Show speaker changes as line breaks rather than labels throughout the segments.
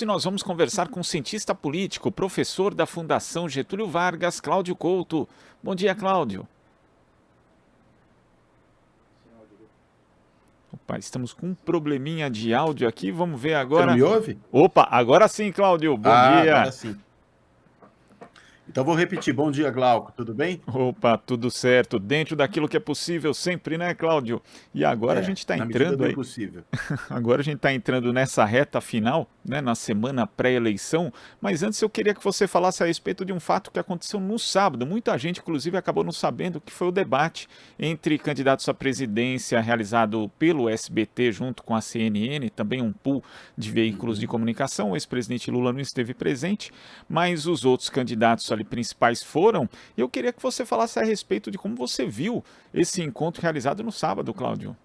isso e nós vamos conversar com o cientista político, professor da Fundação Getúlio Vargas, Cláudio Couto. Bom dia, Cláudio. Opa, estamos com um probleminha de áudio aqui, vamos ver
Você não
agora.
me ouve?
Opa, agora sim, Cláudio, bom dia.
Agora sim. Então vou repetir. Bom dia, Glauco, tudo bem?
Opa, tudo certo, dentro daquilo que é possível sempre, né, Cláudio? E agora a gente está
na medida
entrando
do
aí.
impossível.
Agora a gente está entrando nessa reta final, né, na semana pré-eleição, mas antes eu queria que você falasse a respeito de um fato que aconteceu no sábado. Muita gente, inclusive, acabou não sabendo que foi o debate entre candidatos à presidência realizado pelo SBT junto com a CNN, também um pool de veículos de comunicação. O ex-presidente Lula não esteve presente, mas os outros candidatos ali principais foram. E eu queria que você falasse a respeito de como você viu esse encontro realizado no sábado, Cláudio.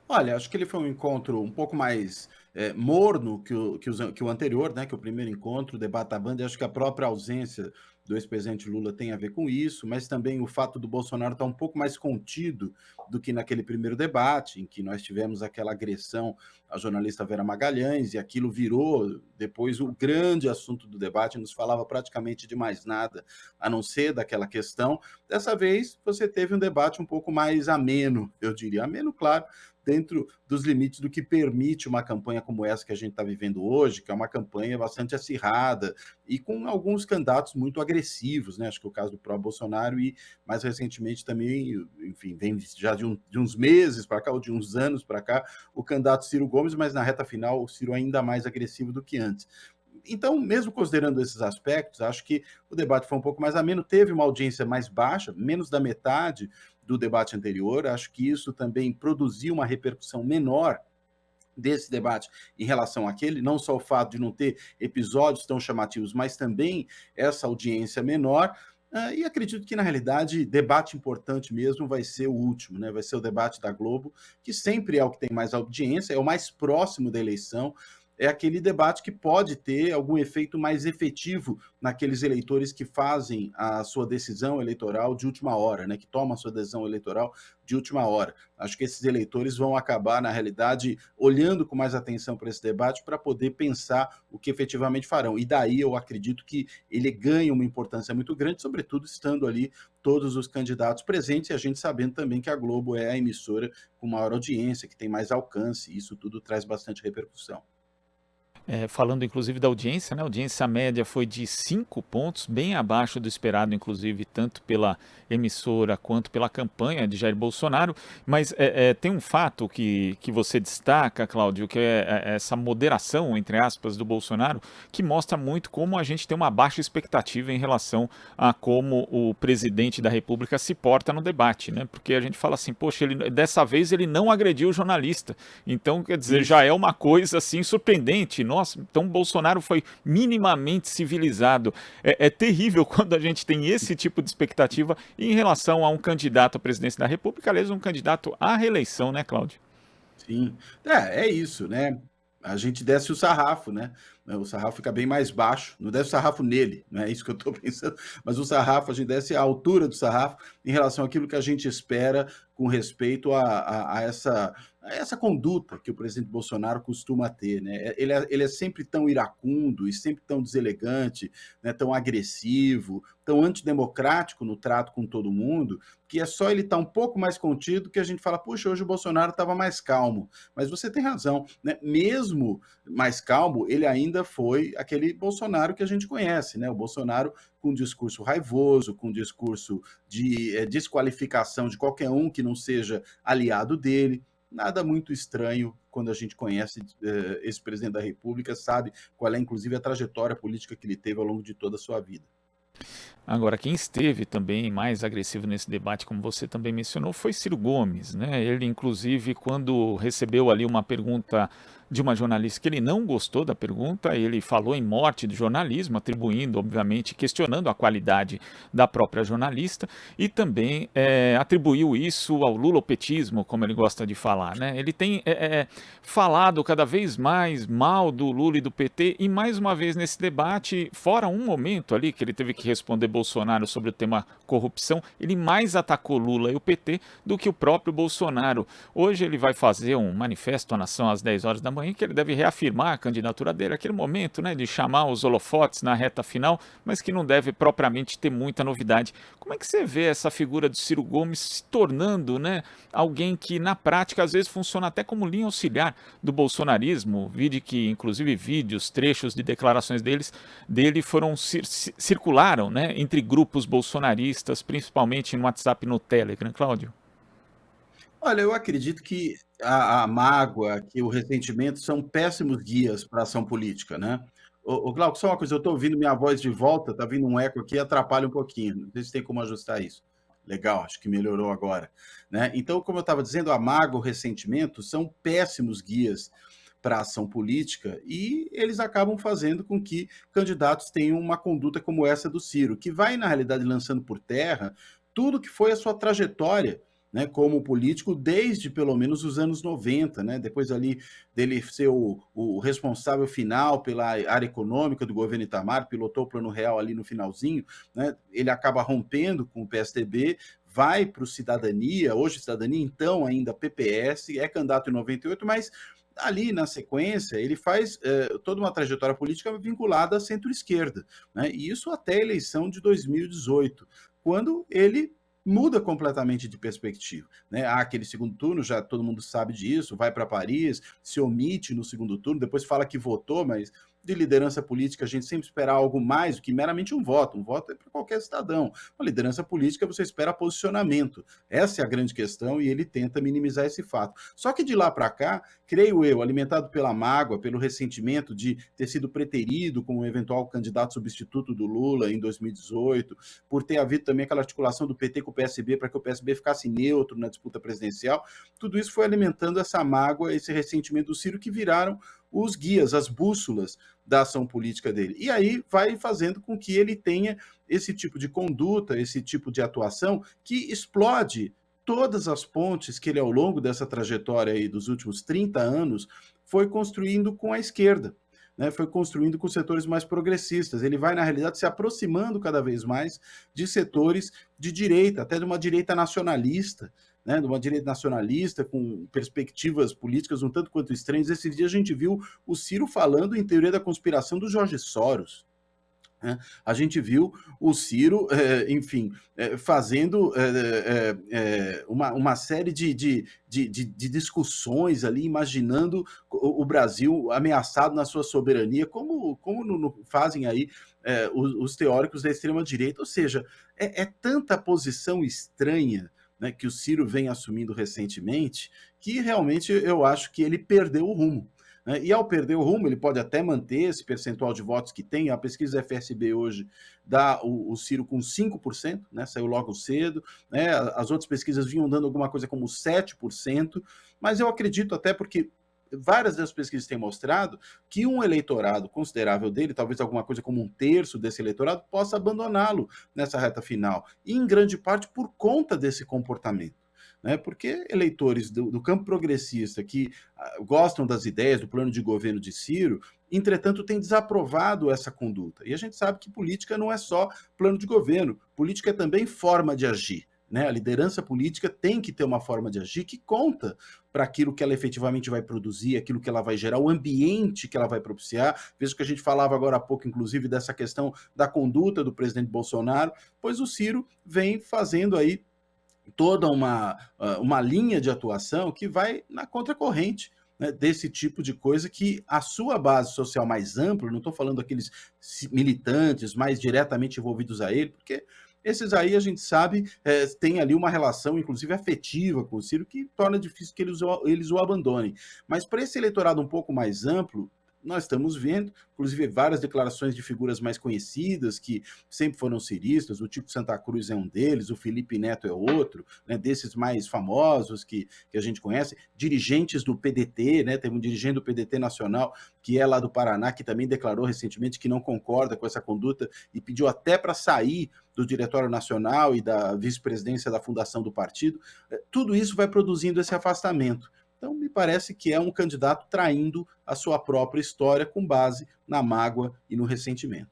Olha, acho que ele foi um encontro um pouco mais morno que o anterior, né? Que o primeiro encontro, o debate da banda. E acho que a própria ausência do ex-presidente Lula tem a ver com isso, mas também o fato do Bolsonaro estar um pouco mais contido do que naquele primeiro debate, em que nós tivemos aquela agressão à jornalista Vera Magalhães, e aquilo virou depois o grande assunto do debate, não se falava praticamente de mais nada, a não ser daquela questão. Dessa vez, você teve um debate um pouco mais ameno, eu diria. Ameno, claro, dentro dos limites do que permite uma campanha como essa que a gente está vivendo hoje, que é uma campanha bastante acirrada e com alguns candidatos muito agressivos, né? Acho que o caso do próprio Bolsonaro e, mais recentemente também, enfim, vem já de uns meses para cá, ou de uns anos para cá, o candidato Ciro Gomes, mas na reta final o Ciro ainda mais agressivo do que antes. Então, mesmo considerando esses aspectos, acho que o debate foi um pouco mais ameno, teve uma audiência mais baixa, menos da metade do debate anterior. Acho que isso também produziu uma repercussão menor desse debate em relação àquele, não só o fato de não ter episódios tão chamativos, mas também essa audiência menor. E acredito que, na realidade, debate importante mesmo vai ser o último, né? Vai ser o debate da Globo, que sempre é o que tem mais audiência, é o mais próximo da eleição, é aquele debate que pode ter algum efeito mais efetivo naqueles eleitores que fazem a sua decisão eleitoral de última hora, né? Que tomam a sua decisão eleitoral de última hora. Acho que esses eleitores vão acabar, na realidade, olhando com mais atenção para esse debate para poder pensar o que efetivamente farão. E daí eu acredito que ele ganha uma importância muito grande, sobretudo estando ali todos os candidatos presentes e a gente sabendo também que a Globo é a emissora com maior audiência, que tem mais alcance, e isso tudo traz bastante repercussão.
Falando inclusive da audiência, né? A audiência média foi de 5 pontos, bem abaixo do esperado, inclusive, tanto pela emissora quanto pela campanha de Jair Bolsonaro. Mas tem um fato que você destaca, Cláudio, que é essa moderação, entre aspas, do Bolsonaro, que mostra muito como a gente tem uma baixa expectativa em relação a como o presidente da República se porta no debate, né? Porque a gente fala assim, poxa, dessa vez ele não agrediu o jornalista. Então, quer dizer, já é uma coisa assim surpreendente. Nossa, então o Bolsonaro foi minimamente civilizado. É terrível quando a gente tem esse tipo de expectativa em relação a um candidato à presidência da República, aliás, um candidato à reeleição, né, Cláudio?
Sim, é isso, né? A gente desce o sarrafo, né? O sarrafo fica bem mais baixo, não desce o sarrafo nele, não é isso que eu estou pensando, mas o sarrafo, a gente desce a altura do sarrafo em relação àquilo que a gente espera com respeito a essa conduta que o presidente Bolsonaro costuma ter, né? Ele é sempre tão iracundo e sempre tão deselegante, né? Tão agressivo, tão antidemocrático no trato com todo mundo, que é só ele estar um pouco mais contido que a gente fala, puxa, hoje o Bolsonaro estava mais calmo. Mas você tem razão, né? Mesmo mais calmo, ele ainda foi aquele Bolsonaro que a gente conhece, né? O Bolsonaro com um discurso raivoso, com um discurso de desqualificação de qualquer um que não seja aliado dele. Nada muito estranho quando a gente conhece esse presidente da República, sabe qual é, inclusive, a trajetória política que ele teve ao longo de toda a sua vida.
Agora, quem esteve também mais agressivo nesse debate, como você também mencionou, foi Ciro Gomes, né? Ele, inclusive, quando recebeu ali uma pergunta de uma jornalista que ele não gostou da pergunta, ele falou em morte do jornalismo, atribuindo, obviamente, questionando a qualidade da própria jornalista e também atribuiu isso ao lulopetismo, como ele gosta de falar, né? Ele tem falado cada vez mais mal do Lula e do PT e, mais uma vez, nesse debate, fora um momento ali que ele teve que responder Bolsonaro sobre o tema corrupção, ele mais atacou Lula e o PT do que o próprio Bolsonaro. Hoje ele vai fazer um manifesto à nação às 10 horas da manhã, campanha que ele deve reafirmar a candidatura dele, aquele momento, né, de chamar os holofotes na reta final, mas que não deve propriamente ter muita novidade. Como é que você vê essa figura de Ciro Gomes se tornando, né, alguém que na prática às vezes funciona até como linha auxiliar do bolsonarismo? Vide que inclusive vídeos, trechos de declarações dele foram circularam, né, entre grupos bolsonaristas, principalmente no WhatsApp e no Telegram, Cláudio?
Olha, eu acredito que a mágoa, que o ressentimento são péssimos guias para a ação política, né. Ô Glauco, só uma coisa, eu estou ouvindo minha voz de volta, está vindo um eco aqui, atrapalha um pouquinho, não sei se tem como ajustar isso. Legal, acho que melhorou agora, né. Então, como eu estava dizendo, a mágoa, o ressentimento são péssimos guias para a ação política e eles acabam fazendo com que candidatos tenham uma conduta como essa do Ciro, que vai, na realidade, lançando por terra tudo que foi a sua trajetória, né, como político desde pelo menos os anos 90, né, depois ali dele ser o responsável final pela área econômica do governo Itamar, pilotou o Plano Real ali no finalzinho, né, ele acaba rompendo com o PSDB, vai para o Cidadania, hoje Cidadania, então ainda PPS, é candidato em 98, mas ali na sequência ele faz toda uma trajetória política vinculada à centro-esquerda, né, e isso até a eleição de 2018, quando ele muda completamente de perspectiva, né? Há aquele segundo turno, já todo mundo sabe disso, vai para Paris, se omite no segundo turno, depois fala que votou, mas de liderança política a gente sempre espera algo mais do que meramente um voto. Um voto é para qualquer cidadão. Uma liderança política você espera posicionamento. Essa é a grande questão e ele tenta minimizar esse fato. Só que de lá para cá, creio eu, alimentado pela mágoa, pelo ressentimento de ter sido preterido como um eventual candidato substituto do Lula em 2018, por ter havido também aquela articulação do PT com o PSB para que o PSB ficasse neutro na disputa presidencial, tudo isso foi alimentando essa mágoa, esse ressentimento do Ciro que viraram os guias, as bússolas da ação política dele. E aí vai fazendo com que ele tenha esse tipo de conduta, esse tipo de atuação que explode todas as pontes que ele, ao longo dessa trajetória aí dos últimos 30 anos, foi construindo com a esquerda, né? Foi construindo com setores mais progressistas. Ele vai, na realidade, se aproximando cada vez mais de setores de direita, até de uma direita nacionalista, né, de uma direita nacionalista, com perspectivas políticas um tanto quanto estranhas. Esses dias a gente viu o Ciro falando em teoria da conspiração do Jorge Soros, né? A gente viu o Ciro, enfim, fazendo uma série de discussões ali, imaginando o Brasil ameaçado na sua soberania, como fazem aí os teóricos da extrema-direita. Ou seja, é tanta posição estranha, né, que o Ciro vem assumindo recentemente, que realmente eu acho que ele perdeu o rumo, né? E ao perder o rumo, ele pode até manter esse percentual de votos que tem. A pesquisa FSB hoje dá o Ciro com 5%, né? Saiu logo cedo, né? As outras pesquisas vinham dando alguma coisa como 7%, mas eu acredito até porque várias das pesquisas têm mostrado que um eleitorado considerável dele, talvez alguma coisa como um terço desse eleitorado, possa abandoná-lo nessa reta final, e em grande parte por conta desse comportamento, né? Porque eleitores do campo progressista que gostam das ideias do plano de governo de Ciro, entretanto, têm desaprovado essa conduta. E a gente sabe que política não é só plano de governo, política é também forma de agir, né? A liderança política tem que ter uma forma de agir que conta para aquilo que ela efetivamente vai produzir, aquilo que ela vai gerar, o ambiente que ela vai propiciar. Veja que a gente falava agora há pouco, inclusive, dessa questão da conduta do presidente Bolsonaro, pois o Ciro vem fazendo aí toda uma linha de atuação que vai na contracorrente, né, desse tipo de coisa que a sua base social mais ampla, não estou falando daqueles militantes mais diretamente envolvidos a ele, porque esses aí a gente sabe tem ali uma relação, inclusive afetiva com o Ciro, que torna difícil que eles o abandonem. Mas para esse eleitorado um pouco mais amplo, nós estamos vendo, inclusive, várias declarações de figuras mais conhecidas que sempre foram ciristas. O Tico Santa Cruz é um deles, o Felipe Neto é outro, né, desses mais famosos que a gente conhece, dirigentes do PDT, né, teve um dirigente do PDT nacional que é lá do Paraná, que também declarou recentemente que não concorda com essa conduta e pediu até para sair do Diretório Nacional e da vice-presidência da fundação do partido. Tudo isso vai produzindo esse afastamento. Então, me parece que é um candidato traindo a sua própria história com base na mágoa e no ressentimento.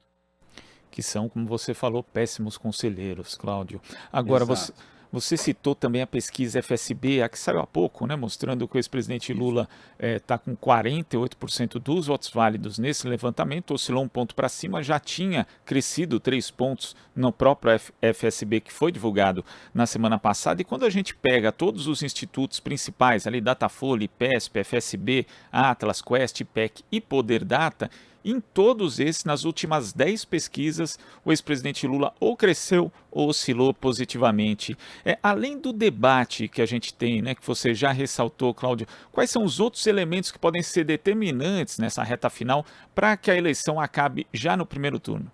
Que são, como você falou, péssimos conselheiros, Cláudio. Agora,
Exato.
Você citou também a pesquisa FSB, a que saiu há pouco, né, mostrando que o ex-presidente
Isso.
Lula está com 48% dos votos válidos nesse levantamento, oscilou um ponto para cima, já tinha crescido 3 pontos no próprio FSB que foi divulgado na semana passada. E quando a gente pega todos os institutos principais, ali Datafolha, IPESP, FSB, Atlas, Quest, IPEC e Poder Data, em todos esses, nas últimas 10 pesquisas, o ex-presidente Lula ou cresceu ou oscilou positivamente. Além do debate que a gente tem, né, que você já ressaltou, Cláudio, quais são os outros elementos que podem ser determinantes nessa reta final para que a eleição acabe já no primeiro turno?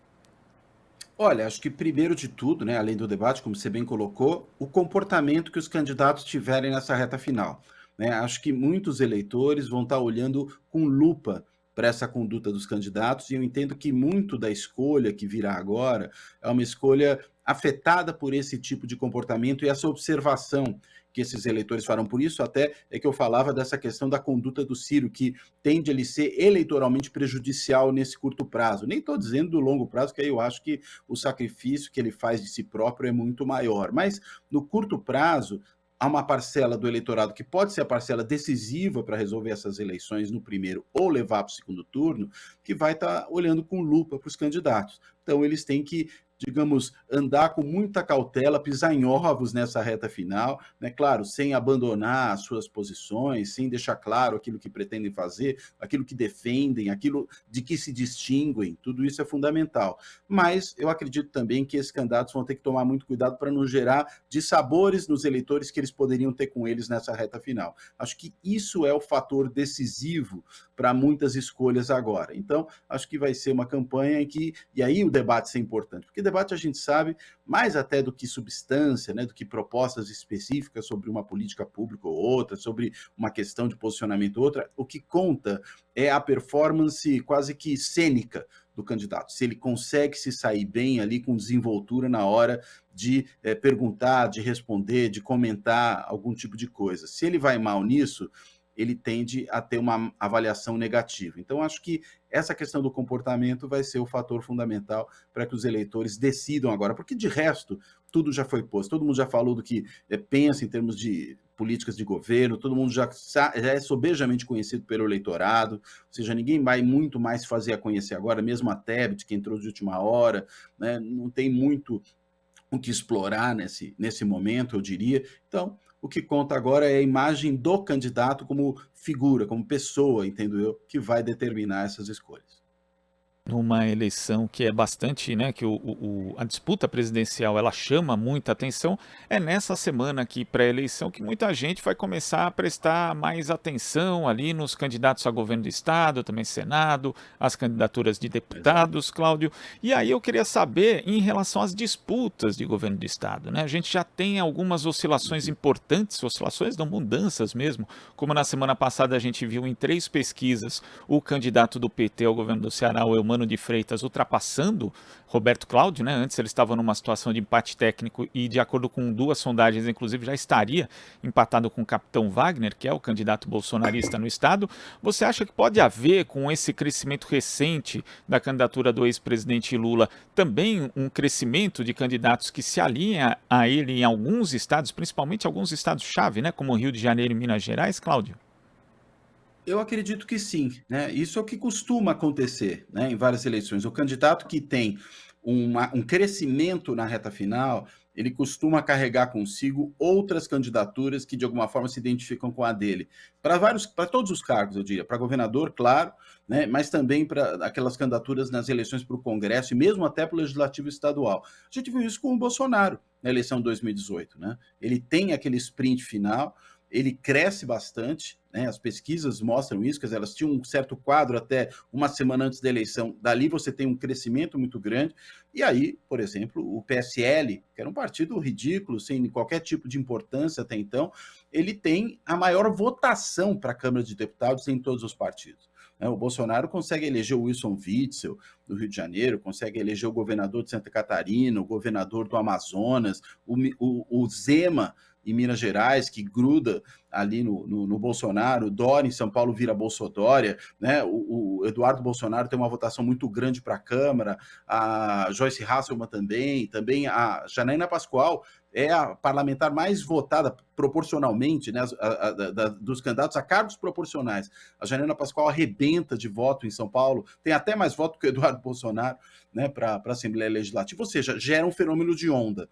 Olha, acho que primeiro de tudo, né, além do debate, como você bem colocou, o comportamento que os candidatos tiverem nessa reta final, né? Acho que muitos eleitores vão estar olhando com lupa para essa conduta dos candidatos e eu entendo que muito da escolha que virá agora é uma escolha afetada por esse tipo de comportamento e essa observação que esses eleitores farão. Por isso até é que eu falava dessa questão da conduta do Ciro, que tende a ele ser eleitoralmente prejudicial nesse curto prazo. Nem estou dizendo do longo prazo, que aí eu acho que o sacrifício que ele faz de si próprio é muito maior. Mas no curto prazo, há uma parcela do eleitorado que pode ser a parcela decisiva para resolver essas eleições no primeiro ou levar para o segundo turno, que vai estar olhando com lupa para os candidatos. Então, eles têm que, digamos, andar com muita cautela, pisar em ovos nessa reta final, né? Claro, sem abandonar as suas posições, sem deixar claro aquilo que pretendem fazer, aquilo que defendem, aquilo de que se distinguem, tudo isso é fundamental. Mas eu acredito também que esses candidatos vão ter que tomar muito cuidado para não gerar dissabores nos eleitores que eles poderiam ter com eles nessa reta final. Acho que isso é o fator decisivo para muitas escolhas agora. Então, acho que vai ser uma campanha em que, e aí o debate ser importante, porque debate a gente sabe, mais até do que substância, né, do que propostas específicas sobre uma política pública ou outra, sobre uma questão de posicionamento ou outra, o que conta é a performance quase que cênica do candidato, se ele consegue se sair bem ali com desenvoltura na hora de perguntar, de responder, de comentar algum tipo de coisa. Se ele vai mal nisso, ele tende a ter uma avaliação negativa. Então, acho que essa questão do comportamento vai ser o fator fundamental para que os eleitores decidam agora, porque de resto, tudo já foi posto, todo mundo já falou do que pensa em termos de políticas de governo, todo mundo já é sobejamente conhecido pelo eleitorado, ou seja, ninguém vai muito mais se fazer a conhecer agora, mesmo a Tebet, que entrou de última hora, né, não tem muito o que explorar nesse momento, eu diria. Então, o que conta agora é a imagem do candidato como figura, como pessoa, entendo eu, que vai determinar essas escolhas.
Numa eleição que é bastante, né, que a disputa presidencial ela chama muita atenção, é nessa semana aqui pré-eleição que muita gente vai começar a prestar mais atenção ali nos candidatos a governo do estado, também Senado, as candidaturas de
Exato.
deputados, Cláudio. E aí eu queria saber em relação às disputas de governo do estado, né? A gente já tem algumas oscilações
Uhum.
importantes, oscilações não, mudanças mesmo, como na semana passada a gente viu em 3 pesquisas o candidato do PT ao governo do Ceará, o Eumano de Freitas, ultrapassando Roberto Cláudio, né? Antes ele estava numa situação de empate técnico e, de acordo com 2 sondagens, inclusive já estaria empatado com o capitão Wagner, que é o candidato bolsonarista no estado. Você acha que pode haver, com esse crescimento recente da candidatura do ex-presidente Lula, também um crescimento de candidatos que se alinha a ele em alguns estados, principalmente alguns estados-chave, né? Como Rio de Janeiro e Minas Gerais, Cláudio?
Eu acredito que sim, né? Isso é o que costuma acontecer, né, em várias eleições. O candidato que tem um crescimento na reta final, ele costuma carregar consigo outras candidaturas que de alguma forma se identificam com a dele. Para todos os cargos, eu diria, para governador, claro, né, mas também para aquelas candidaturas nas eleições para o Congresso e mesmo até para o Legislativo Estadual. A gente viu isso com o Bolsonaro na eleição de 2018, né? Ele tem aquele sprint final, ele cresce bastante, né? As pesquisas mostram isso, quer dizer, elas tinham um certo quadro até uma semana antes da eleição, dali você tem um crescimento muito grande, e aí, por exemplo, o PSL, que era um partido ridículo, sem qualquer tipo de importância até então, ele tem a maior votação para a Câmara de Deputados em todos os partidos. Né? O Bolsonaro consegue eleger o Wilson Witzel, do Rio de Janeiro, consegue eleger o governador de Santa Catarina, o governador do Amazonas, o Zema, em Minas Gerais, que gruda ali no Bolsonaro, Dória em São Paulo vira Bolsodória, né? O Eduardo Bolsonaro tem uma votação muito grande para a Câmara, a Joyce Hasselmann também a Janaína Pascoal é a parlamentar mais votada proporcionalmente, né, dos candidatos a cargos proporcionais. A Janaína Pascoal arrebenta de voto em São Paulo, tem até mais voto que o Eduardo Bolsonaro, né, para a Assembleia Legislativa, ou seja, gera um fenômeno de onda.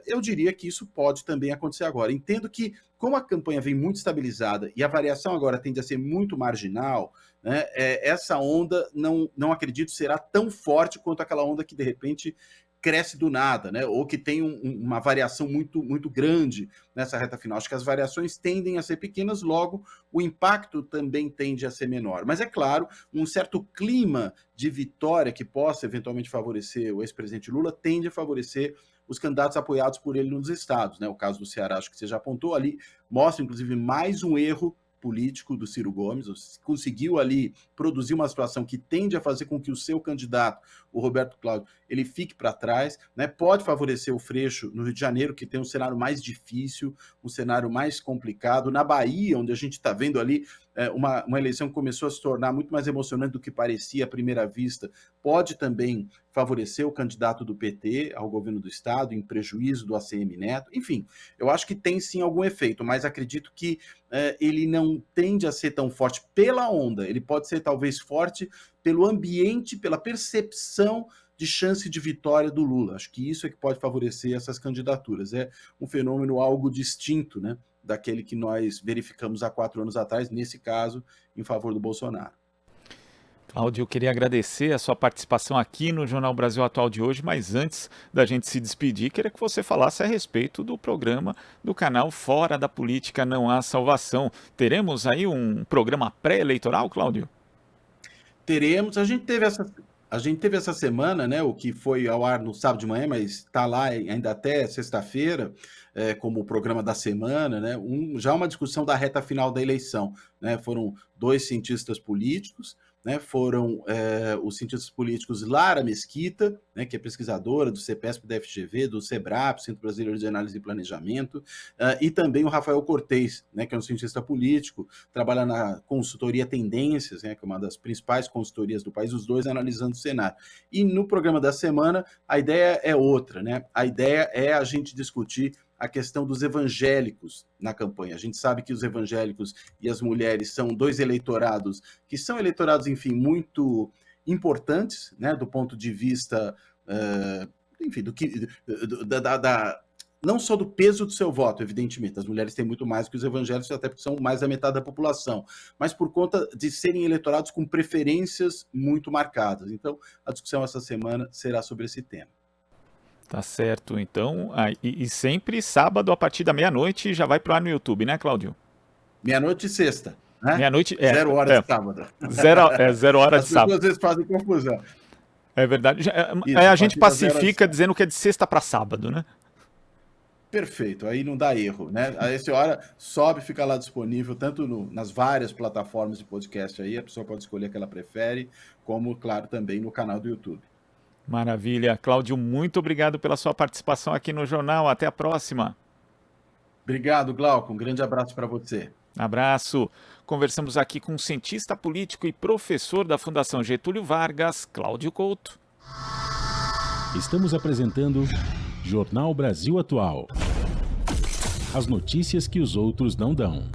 Eu diria que isso pode também acontecer agora. Entendo que, como a campanha vem muito estabilizada e a variação agora tende a ser muito marginal, né, essa onda não acredito será tão forte quanto aquela onda que, de repente, cresce do nada, né? Ou que tem uma variação muito, muito grande nessa reta final. Acho que as variações tendem a ser pequenas, logo o impacto também tende a ser menor. Mas é claro, um certo clima de vitória que possa eventualmente favorecer o ex-presidente Lula tende a favorecer os candidatos apoiados por ele nos estados, né? O caso do Ceará, acho que você já apontou ali, mostra inclusive mais um erro político do Ciro Gomes, conseguiu ali produzir uma situação que tende a fazer com que o seu candidato, o Roberto Cláudio, ele fique para trás, né? Pode favorecer o Freixo no Rio de Janeiro, que tem um cenário mais difícil, um cenário mais complicado. Na Bahia, onde a gente está vendo ali uma eleição que começou a se tornar muito mais emocionante do que parecia à primeira vista, pode também favorecer o candidato do PT ao governo do Estado, em prejuízo do ACM Neto. Enfim, eu acho que tem sim algum efeito, mas acredito que ele não tende a ser tão forte pela onda, ele pode ser talvez forte pelo ambiente, pela percepção de chance de vitória do Lula. Acho que isso é que pode favorecer essas candidaturas. É um fenômeno algo distinto, né, daquele que nós verificamos há 4 anos atrás, nesse caso, em favor do Bolsonaro.
Cláudio, eu queria agradecer a sua participação aqui no Jornal Brasil Atual de hoje, mas antes da gente se despedir, queria que você falasse a respeito do programa do canal Fora da Política Não Há Salvação. Teremos aí um programa pré-eleitoral, Cláudio?
Teremos, a gente teve essa semana, né, o que foi ao ar no sábado de manhã, mas está lá ainda até sexta-feira, como o programa da semana, né, já uma discussão da reta final da eleição, né, foram 2 cientistas políticos, né, foram os cientistas políticos Lara Mesquita, né, que é pesquisadora do CEPESP da FGV, do SEBRAP, Centro Brasileiro de Análise e Planejamento, e também o Rafael Cortez, né, que é um cientista político, trabalha na consultoria Tendências, né, que é uma das principais consultorias do país, os dois analisando o cenário. E no programa da semana, a ideia é outra, né? A ideia é a gente discutir a questão dos evangélicos na campanha. A gente sabe que os evangélicos e as mulheres são 2 eleitorados que são eleitorados, enfim, muito importantes, né, do ponto de vista, enfim, não só do peso do seu voto, evidentemente, as mulheres têm muito mais que os evangélicos, até porque são mais da metade da população, mas por conta de serem eleitorados com preferências muito marcadas. Então, a discussão essa semana será sobre esse tema.
Tá certo, então, e sempre sábado a partir da meia-noite já vai pro ar no YouTube, né, Cláudio?
Meia-noite e sexta, né?
Meia-noite,
0 horas de sábado.
0 horas de sábado.
As pessoas às vezes fazem confusão.
É verdade.
Isso,
a
a
gente
partir das 0
pacifica dizendo que é de sexta para sábado, né?
Perfeito, aí não dá erro, né? A essa hora sobe, fica lá disponível, tanto nas várias plataformas de podcast aí, a pessoa pode escolher a que ela prefere, como, claro, também no canal do YouTube.
Maravilha. Cláudio, muito obrigado pela sua participação aqui no jornal. Até a próxima.
Obrigado, Glauco. Um grande abraço para você.
Abraço. Conversamos aqui com o cientista político e professor da Fundação Getúlio Vargas, Cláudio Couto.
Estamos apresentando Jornal Brasil Atual. As notícias que os outros não dão.